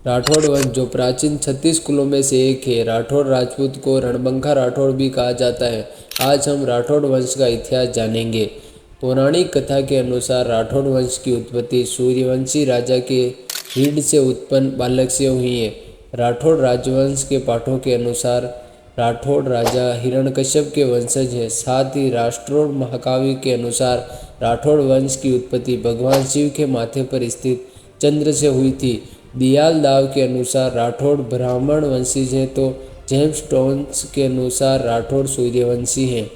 राठौड़ वंश जो प्राचीन 36 कुलों में से एक है। राठौड़ राजपूत को रणबंका राठौड़ भी कहा जाता है। आज हम राठौड़ वंश का इतिहास जानेंगे। पौराणिक कथा के अनुसार राठौड़ वंश की उत्पत्ति सूर्यवंशी राजा के रीढ़ से उत्पन्न बालक से हुई है। राठौड़ राजवंश के पाठों के अनुसार राठौड़ राजा हिरण्यकश्यप के वंशज हैं। साथ ही राष्ट्रोड़ महाकाव्य के अनुसार राठौड़ वंश की उत्पत्ति भगवान शिव के माथे पर स्थित चंद्र से हुई थी। दियाल दाव के अनुसार राठौड़ ब्राह्मण वंशी हैं, तो जेम्स स्टोन्स के अनुसार राठौड़ सूर्यवंशी हैं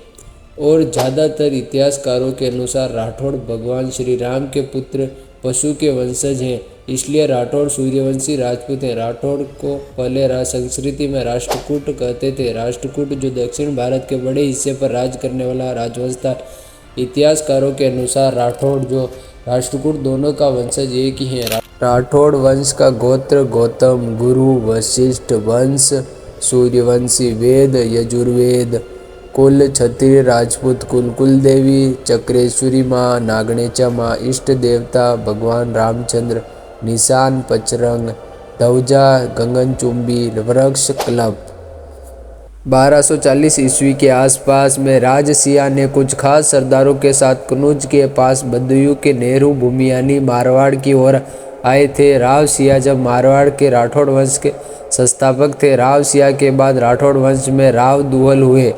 और ज़्यादातर इतिहासकारों के अनुसार राठौड़ भगवान श्री राम के पुत्र पशु के वंशज हैं, इसलिए राठौड़ सूर्यवंशी राजपूत हैं। राठौड़ को पहले संस्कृति में राष्ट्रकूट कहते थे। राष्ट्रकूट जो दक्षिण भारत के बड़े हिस्से पर राज करने वाला राजवंश था। इतिहासकारों के अनुसार राठौड़ जो राष्ट्रकूट दोनों का वंशज एक ही है। राठौड़ वंश का गोत्र गौतम, गुरु, वशिष्ठ, वंश सूर्यवंशी, वेद यजुर्वेद, कुल क्षत्रिय राजपूत कुल, कुलदेवी चक्रेश्वरी माँ, नागणेचा माँ, इष्ट देवता भगवान रामचंद्र, निशान पचरंग, ध्वजा गगनचुंबी, वृक्ष क्लब। 1240 ईस्वी के आसपास में राजसिया ने कुछ खास सरदारों के साथ कनौज के पास बदायूं के नेहरू भूमि यानी मारवाड़ की ओर आए थे। राव सिया जब मारवाड़ के राठौड़ वंश के संस्थापक थे। राव सिया के बाद राठौड़ वंश में राव दुहल हुए,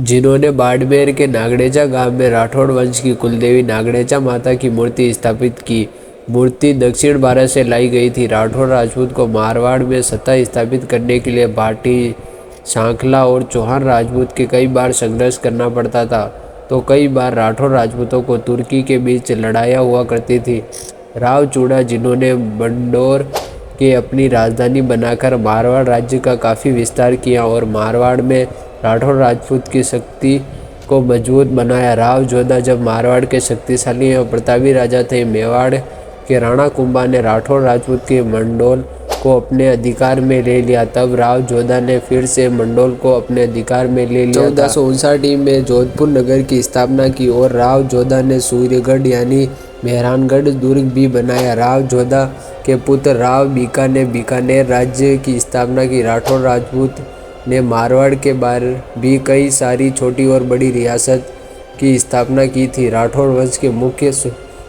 जिन्होंने बाड़मेर के नागणेचा गांव में राठौड़ वंश की कुलदेवी नागणेचा माता की मूर्ति स्थापित की। मूर्ति दक्षिण भारत से लाई गई थी। राठौड़ राजपूत को मारवाड़ में सत्ता स्थापित करने के लिए भाटी, सांखला और चौहान राजपूत के कई बार संघर्ष करना पड़ता था, तो कई बार राठौड़ राजपूतों को तुर्की के बीच लड़ाइयाँ हुआ करती थी। राव चूड़ा, जिन्होंने मंडोर के अपनी राजधानी बनाकर मारवाड़ राज्य का काफ़ी विस्तार किया और मारवाड़ में राठौड़ राजपूत की शक्ति को मजबूत बनाया। राव जोधा जब मारवाड़ के शक्तिशाली और प्रतापी राजा थे। मेवाड़ के राणा कुंभा ने राठौड़ राजपूत के मंडोल को अपने अधिकार में ले लिया। तब राव जोधा ने फिर से मंडोल को अपने अधिकार में ले लिया। 1459 में जोधपुर नगर की स्थापना की और राव जोधा ने सूर्यगढ़ यानी मेहरानगढ़ दुर्ग भी बनाया। राव जोधा के पुत्र राव बीका ने बीकानेर राज्य की स्थापना की। राठौड़ राजपूत ने मारवाड़ के बाहर भी कई सारी छोटी और बड़ी रियासत की स्थापना की थी। राठौड़ वंश के मुख्य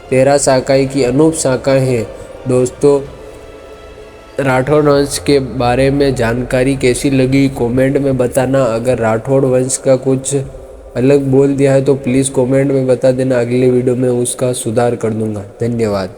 13 शाखाएं की अनूप शाखाएं हैं। दोस्तों, राठौड़ वंश के बारे में जानकारी कैसी लगी कमेंट में बताना। अगर राठौड़ वंश का कुछ अलग बोल दिया है तो प्लीज़ कमेंट में बता देना, अगले वीडियो में उसका सुधार कर दूंगा। धन्यवाद।